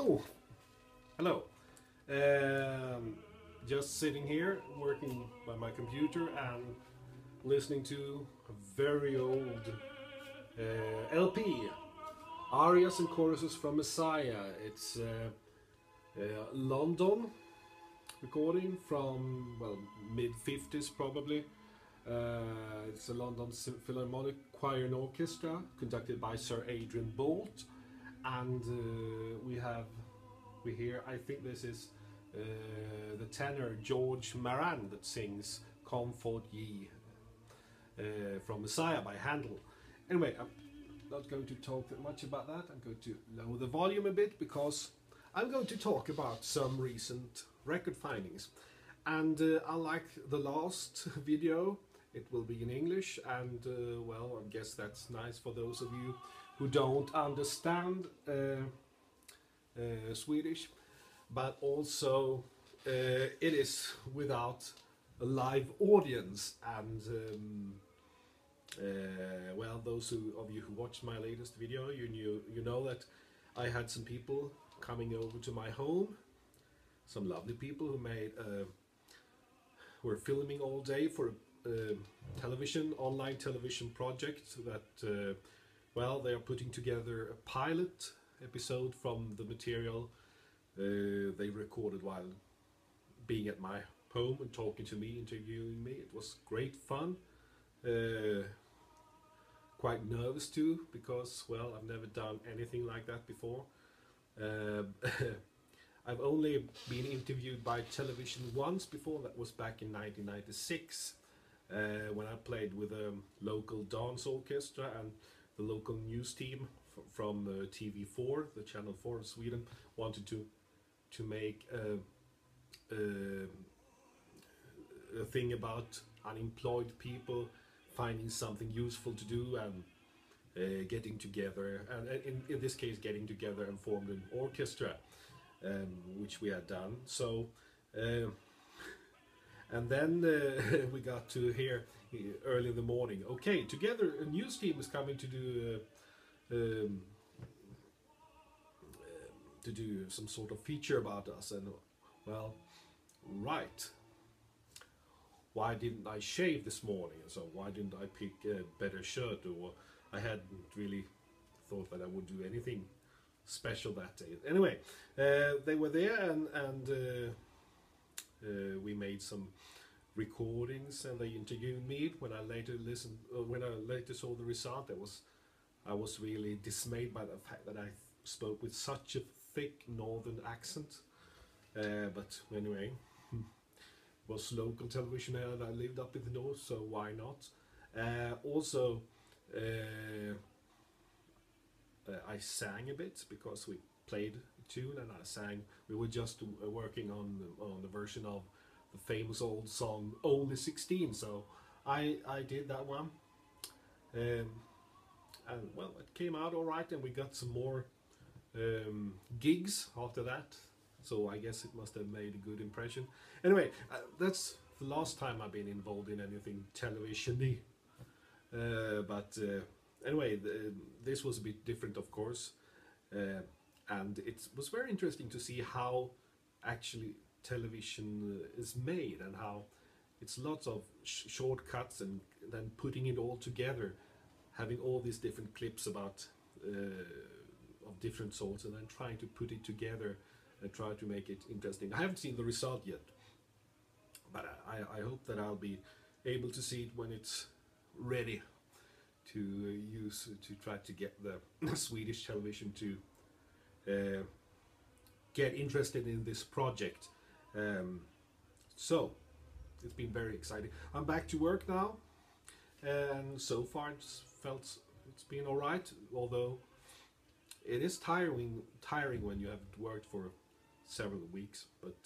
Oh, hello. Just sitting here, working by my computer and listening to a very old LP, Arias and Choruses from Messiah. It's London recording from, well, mid-50s probably. It's a London Philharmonic Choir and Orchestra conducted by Sir Adrian Boult, and we hear, I think this is the tenor George Maran that sings Comfort Ye from Messiah by Handel. Anyway, I'm not going to talk that much about that. I'm going to lower the volume a bit because I'm going to talk about some recent record findings. And unlike the last video, it will be in English, and well, I guess that's nice for those of you who don't understand Swedish, but also it is without a live audience, and well, those of you who watched my latest video, you know that I had some people coming over to my home, some lovely people who were filming all day for a online television project that well, they are putting together a pilot episode from the material they recorded while being at my home and talking to me, interviewing me. It was great fun. Quite nervous too, because, well, I've never done anything like that before. I've only been interviewed by television once before. That was back in 1996 when I played with a local dance orchestra, and the local news team from TV4, the Channel 4 in Sweden, wanted to make a thing about unemployed people finding something useful to do and getting together, and in this case getting together and formed an orchestra, which we had done. So and then we got to hear early in the morning, okay, together a news team is coming to do some sort of feature about us. And well, right, why didn't I shave this morning? So why didn't I pick a better shirt? Or I hadn't really thought that I would do anything special that day. Anyway, they were there, and we made some recordings, and they interviewed me. When I later listened, when I later saw the result, I was really dismayed by the fact that I spoke with such a thick northern accent. But anyway, it was local television and I lived up in the north, so why not? Also, I sang a bit because we played a tune, and I sang. We were just working on the version of the famous old song Only 16, so I did that one, and well, it came out all right, and we got some more gigs after that, so I guess it must have made a good impression. Anyway, that's the last time I've been involved in anything television-y, but anyway, this was a bit different, of course, and it was very interesting to see how actually television is made, and how it's lots of shortcuts, and then putting it all together, having all these different clips about of different sorts, and then trying to put it together and try to make it interesting. I haven't seen the result yet, but I hope that I'll be able to see it when it's ready to use, to try to get the Swedish television to get interested in this project. So it's been very exciting. I'm back to work now, and so far it's been all right, although it is tiring when you haven't worked for several weeks, but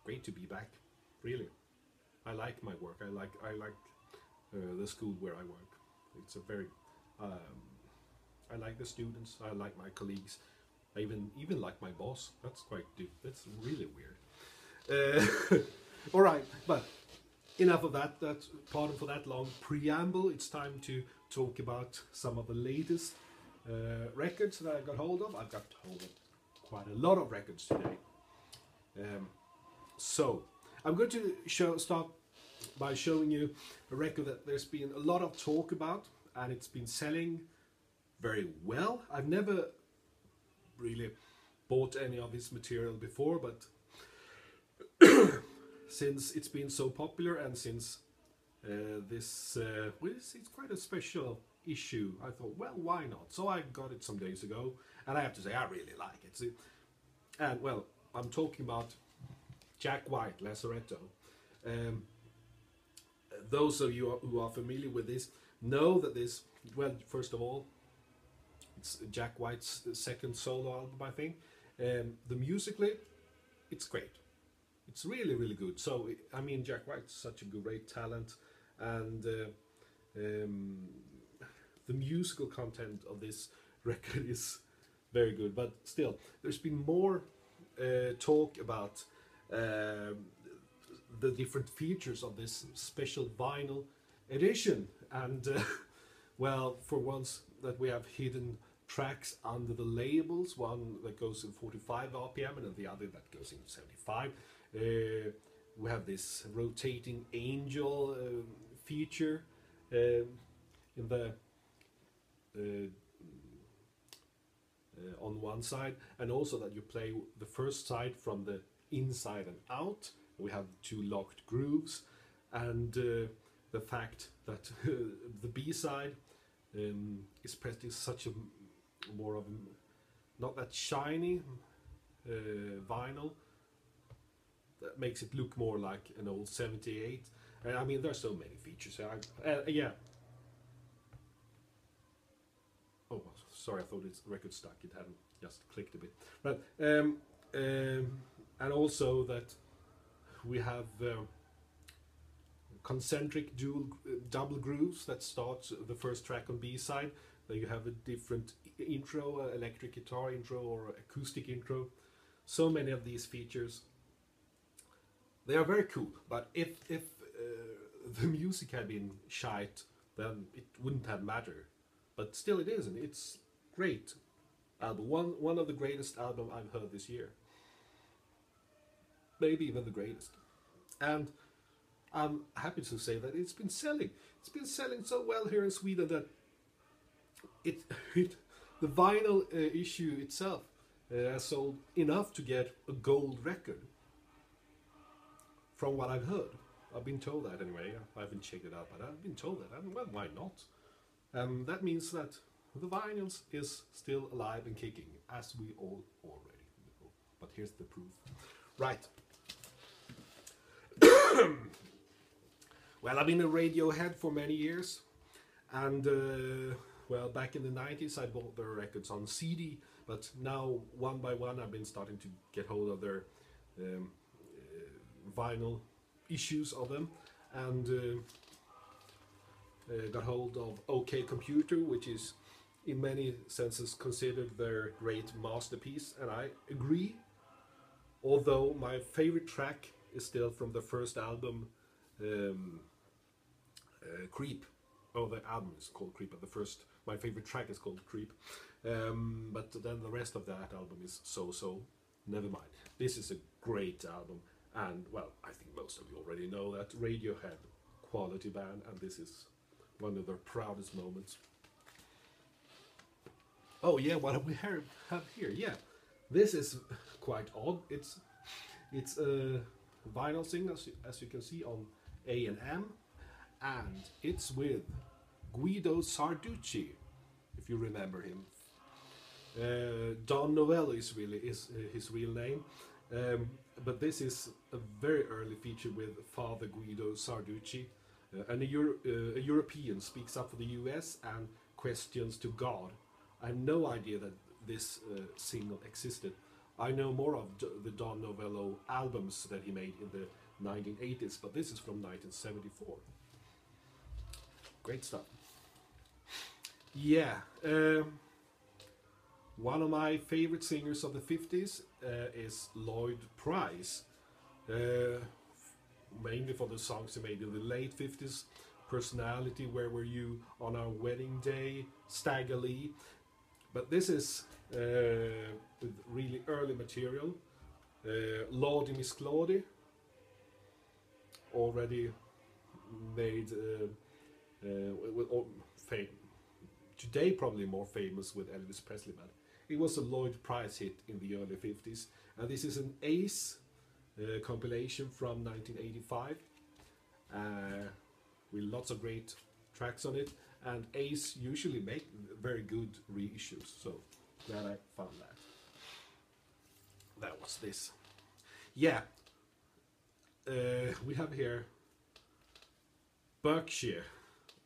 great to be back, really. I like my work. I like the school where I work. It's a very I like the students, I like my colleagues, I even like my boss. That's really weird. All right, but enough of that. Pardon for that long preamble. It's time to talk about some of the latest records that I got hold of. I've got hold of quite a lot of records today. So I'm going to start by showing you a record that there's been a lot of talk about, and it's been selling very well. I've never really bought any of his material before, but since it's been so popular and since it's quite a special issue, I thought, well, why not? So I got it some days ago, and I have to say I really like it. And well, I'm talking about Jack White, Lazzaretto. Those of you who are familiar with this know that this, well, first of all, it's Jack White's second solo album, I think. The musically, it's great. It's really, really good. So, I mean, Jack White's such a great talent, and the musical content of this record is very good. But still, there's been more talk about the different features of this special vinyl edition, and well, for once that we have hidden tracks under the labels, one that goes in 45 RPM and the other that goes in 75. We have this rotating angel feature in the on one side, and also that you play the first side from the inside and out. We have two locked grooves, and the fact that the B side is pressed in such a more of a, not that shiny vinyl, that makes it look more like an old 78. I mean, there's so many features. Yeah. Oh, sorry, I thought its record stuck. It hadn't, just clicked a bit. But and also that we have concentric double grooves that starts the first track on B side. Then you have a different intro, electric guitar intro or acoustic intro. So many of these features. They are very cool, but if the music had been shite, then it wouldn't have mattered. But still, it isn't. It's great album. One of the greatest albums I've heard this year. Maybe even the greatest. And I'm happy to say that it's been selling. It's been selling so well here in Sweden that the vinyl issue itself has sold enough to get a gold record. From what I've heard, I've been told that anyway. I haven't checked it out, but I've been told that. And well, why not? That means that the vinyls is still alive and kicking, as we all already know. But here's the proof. Right. Well, I've been a Radiohead for many years, and well, back in the 90s I bought their records on CD, but now one by one I've been starting to get hold of their vinyl issues of them, and got hold of OK Computer, which is in many senses considered their great masterpiece, and I agree, although my favorite track is still from the first album, Creep. Oh, the album is called Creep, but my favorite track is called Creep. But then the rest of that album is so. Never mind. This is a great album, and well, I think most of you already know that Radiohead, quality band, and this is one of their proudest moments. Oh yeah, what do we have here? Yeah, this is quite odd. It's a vinyl single, as you can see, on A&M, and it's with Guido Sarducci, if you remember him. Don Novello is his real name, but this is a very early feature with Father Guido Sarducci, and a European speaks up for the US and questions to God. I have no idea that this single existed. I know more of the Don Novello albums that he made in the 1980s, but this is from 1974. Great stuff. Yeah, one of my favorite singers of the 50s is Lloyd Price, mainly for the songs he made in the late 50s, Personality, Where Were You, On Our Wedding Day, Stagger Lee. But this is with really early material. Lordi Miss Claudie, already made today probably more famous with Elvis Presley, but it was a Lloyd Price hit in the early 50s, and this is an Ace compilation from 1985 with lots of great tracks on it, and Ace usually make very good reissues, so glad I found that. That was this. Yeah, we have here Berkshire,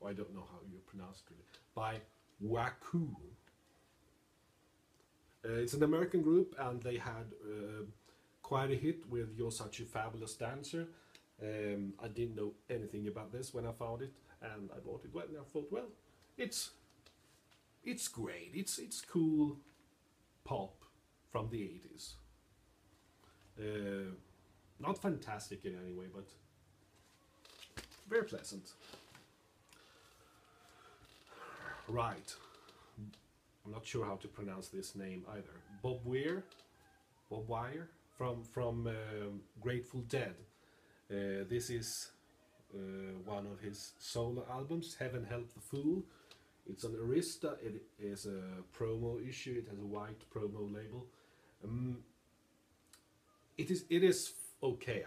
I don't know how you pronounce it, by Waku. It's an American group, and they had quite a hit with You're Such a Fabulous Dancer. I didn't know anything about this when I found it, and I bought it. Well, and I thought, well, it's great. It's cool pop from the 80s. Not fantastic in any way, but very pleasant. Right. I'm not sure how to pronounce this name either. Bob Weir from Grateful Dead. This is one of his solo albums, Heaven Help the Fool. It's on Arista. It is a promo issue. It has a white promo label. It is okay.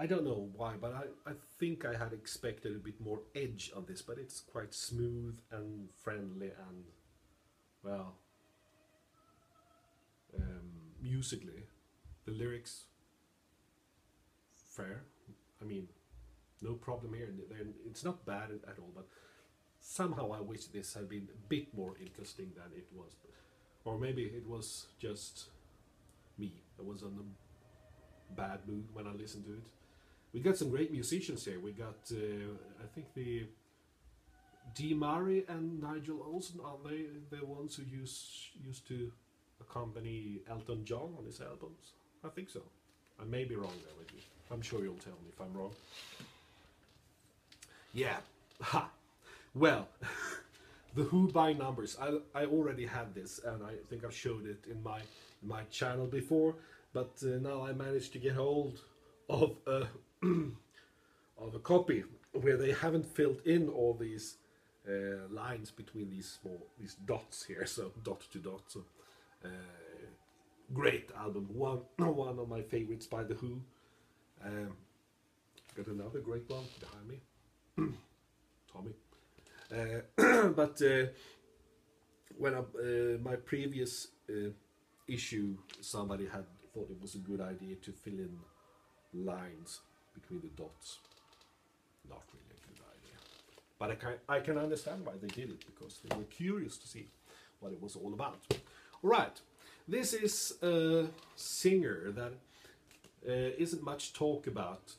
I don't know why, but I think I had expected a bit more edge on this, but it's quite smooth and friendly and, well, musically, the lyrics, fair. I mean, no problem here. It's not bad at all, but somehow I wish this had been a bit more interesting than it was. Or maybe it was just me. I was on a bad mood when I listened to it. We got some great musicians here. We got, I think the Dee Murray and Nigel Olsson, are they the ones who used to accompany Elton John on his albums? I think so. I may be wrong there with you. I'm sure you'll tell me if I'm wrong. Yeah. Ha! Well, the Who by Numbers. I already had this, and I think I showed it in my channel before, but now I managed to get hold of a of a copy where they haven't filled in all these lines between these dots here, so dot to dot. So great album, one of my favorites by the Who. Got another great one behind me, Tommy. But when my previous issue, somebody had thought it was a good idea to fill in lines between the dots. Not really a good idea, but I can understand why they did it, because they were curious to see what it was all about. All right, this is a singer that isn't much talked about.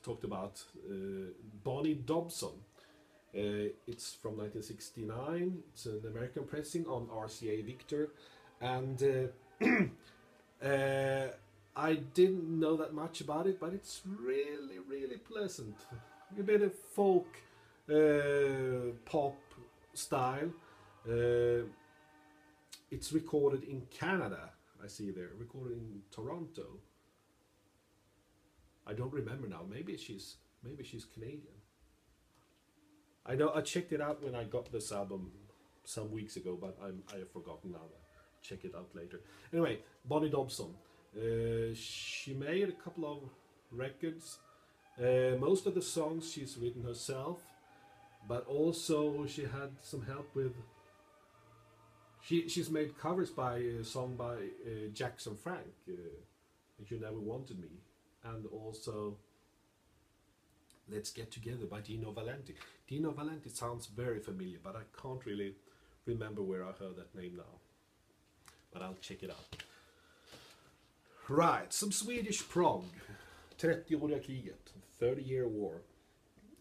Bonnie Dobson. It's from 1969. It's an American pressing on RCA Victor, and I didn't know that much about it, but it's really, really pleasant. A bit of folk pop style. It's recorded in Canada. I see there, recorded in Toronto. I don't remember now. Maybe she's Canadian. I know I checked it out when I got this album some weeks ago, but I have forgotten now. Check it out later. Anyway, Bonnie Dobson. She made a couple of records. Most of the songs she's written herself, but also she had some help with. She's made covers by a song by Jackson Frank, "You Never Wanted Me," and also "Let's Get Together" by Dino Valenti. Dino Valenti sounds very familiar, but I can't really remember where I heard that name now. But I'll check it out. Right, some Swedish prog. 30-åriga kriget, 30-year war.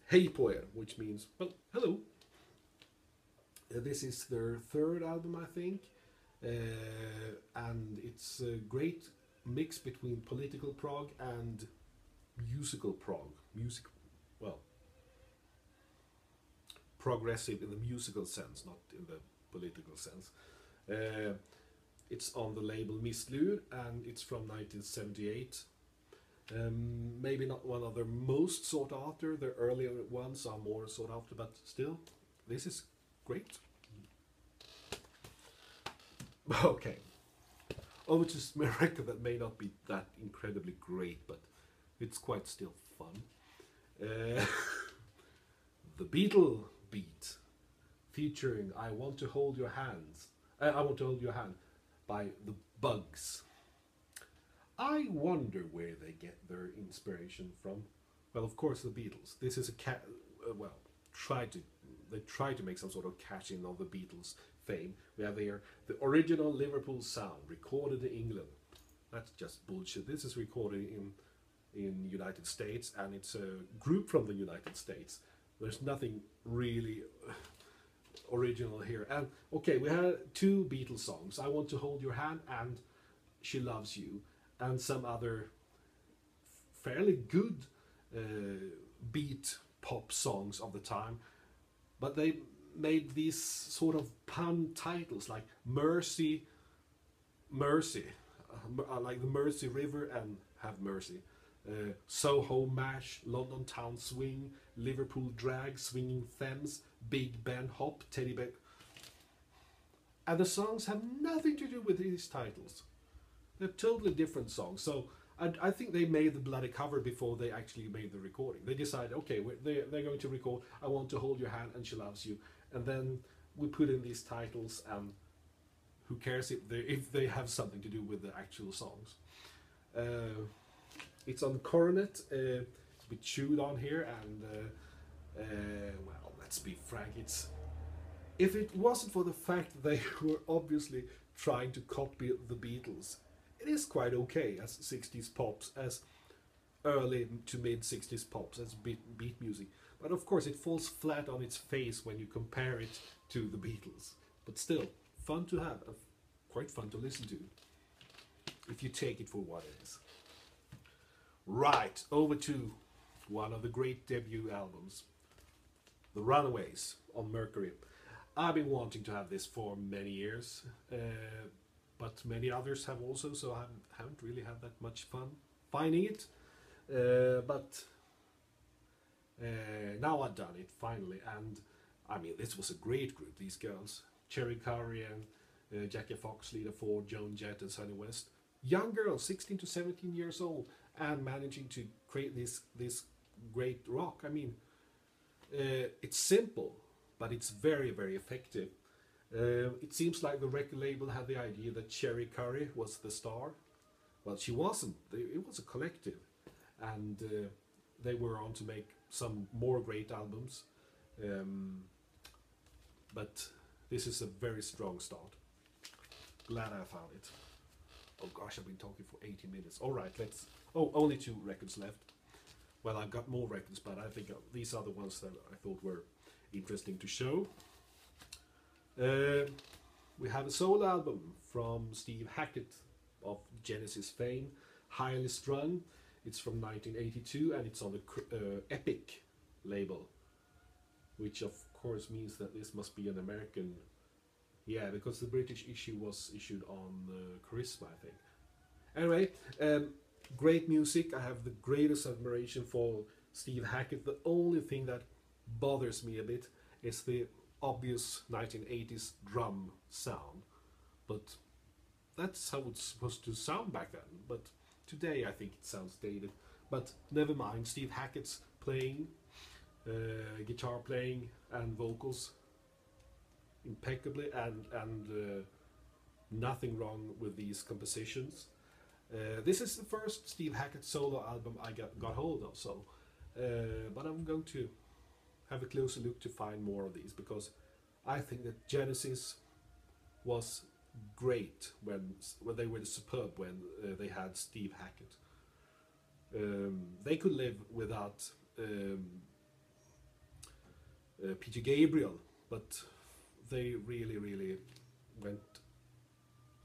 Hej på er, which means, well, hello. This is their third album, I think. And it's a great mix between political prog and musical prog. Progressive in the musical sense, not in the political sense. It's on the label Mistlur, and it's from 1978. Maybe not one of their most sought after. The earlier ones are more sought after, but still, this is great. Okay, over to a record that may not be that incredibly great, but it's quite still fun. The Beetle Beat, featuring "I Want to Hold Your Hands." I Want to Hold Your Hand by the Bugs. I wonder where they get their inspiration from. Well, of course, the Beatles. This is a they try to make some sort of cash in on the Beatles' fame. We have here the original Liverpool sound, recorded in England. That's just bullshit. This is recorded in United States, and it's a group from the United States. There's nothing really original here. And okay, we had two Beatles songs, "I Want to Hold Your Hand" and "She Loves You," and some other fairly good beat pop songs of the time, but they made these sort of pun titles like Mercy, Mercy, like the Mersey River and Have Mercy, Soho Mash, London Town Swing, Liverpool Drag, Swinging Thames, Big Ben Hop, Teddy Bear. And the songs have nothing to do with these titles. They're totally different songs. So I think they made the bloody cover before they actually made the recording. They decided, okay, they're going to record "I Want to Hold Your Hand" and "She Loves You," and then we put in these titles, and who cares if they have something to do with the actual songs. It's on Coronet. It's a bit chewed on here, and well, let's be frank. If it wasn't for the fact that they were obviously trying to copy the Beatles, it is quite okay as 60s pops, as early to mid 60s pops, as beat music. But of course it falls flat on its face when you compare it to the Beatles. But still, fun to have, quite fun to listen to, if you take it for what it is. Right, over to one of the great debut albums, the Runways on Mercury. I've been wanting to have this for many years, but many others have also, so I haven't really had that much fun finding it. But now I've done it finally, and I mean, this was a great group. These girls, Cherry Curry and Jackie Fox, Lita Ford, Joan Jett, and Sunny West. Young girls, 16 to 17 years old, and managing to create this great rock. I mean, it's simple, but it's very, very effective. It seems like the record label had the idea that Cherry Curry was the star. Well, she wasn't. It was a collective, and they were on to make some more great albums. But this is a very strong start. Glad I found it. Oh gosh, I've been talking for 80 minutes. All right, let's... Oh, only 2 records left. Well, I've got more records, but I think these are the ones that I thought were interesting to show. We have a solo album from Steve Hackett of Genesis fame, Highly Strung. It's from 1982, and it's on the Epic label, which of course means that this must be an American. Yeah, because the British issue was issued on Charisma, I think. Anyway, great music. I have the greatest admiration for Steve Hackett. The only thing that bothers me a bit is the obvious 1980s drum sound, but that's how it's supposed to sound back then. But today I think it sounds dated, but never mind. Steve Hackett's playing, guitar playing and vocals impeccably, and nothing wrong with these compositions. This is the first Steve Hackett solo album I got hold of, so but I'm going to have a closer look to find more of these, because I think that Genesis was great when they were superb when they had Steve Hackett. They could live without Peter Gabriel, but they really went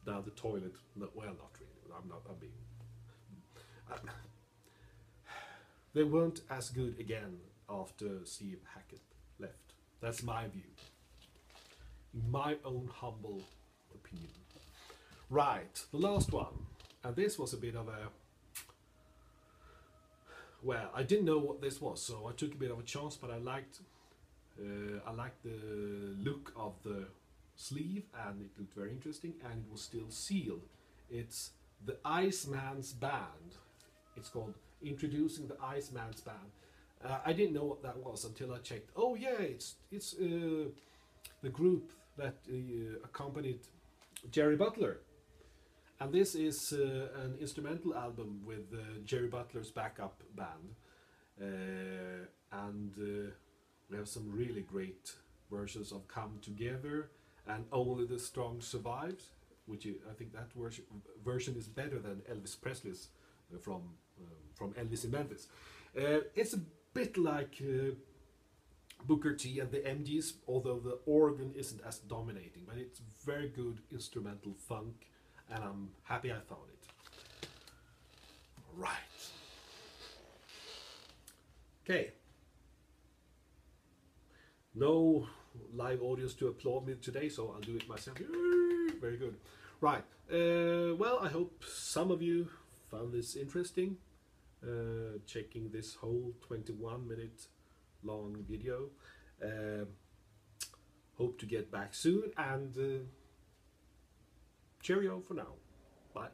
down the toilet. No, well, not really. I'm being. They weren't as good again after Steve Hackett left. That's my view. In my own humble opinion. Right, the last one, and this was a bit of a, well, I didn't know what this was, so I took a bit of a chance, but I liked the look of the sleeve, and it looked very interesting, and it was still sealed. It's the Icemans Band. It's called Introducing the Icemans Band. I didn't know what that was until I checked. Oh yeah, it's the group that accompanied Jerry Butler. And this is an instrumental album with Jerry Butler's backup band. And we have some really great versions of Come Together and Only the Strong Survives, which I think that version is better than Elvis Presley's from Elvis in Memphis. It's a bit like Booker T and the MGs, although the organ isn't as dominating, but it's very good instrumental funk, and I'm happy I found it. Right. Okay. No live audience to applaud me today, so I'll do it myself. Very good. Right. Well, I hope some of you found this interesting. Checking this whole 21-minute long video. Hope to get back soon, and cheerio for now. Bye.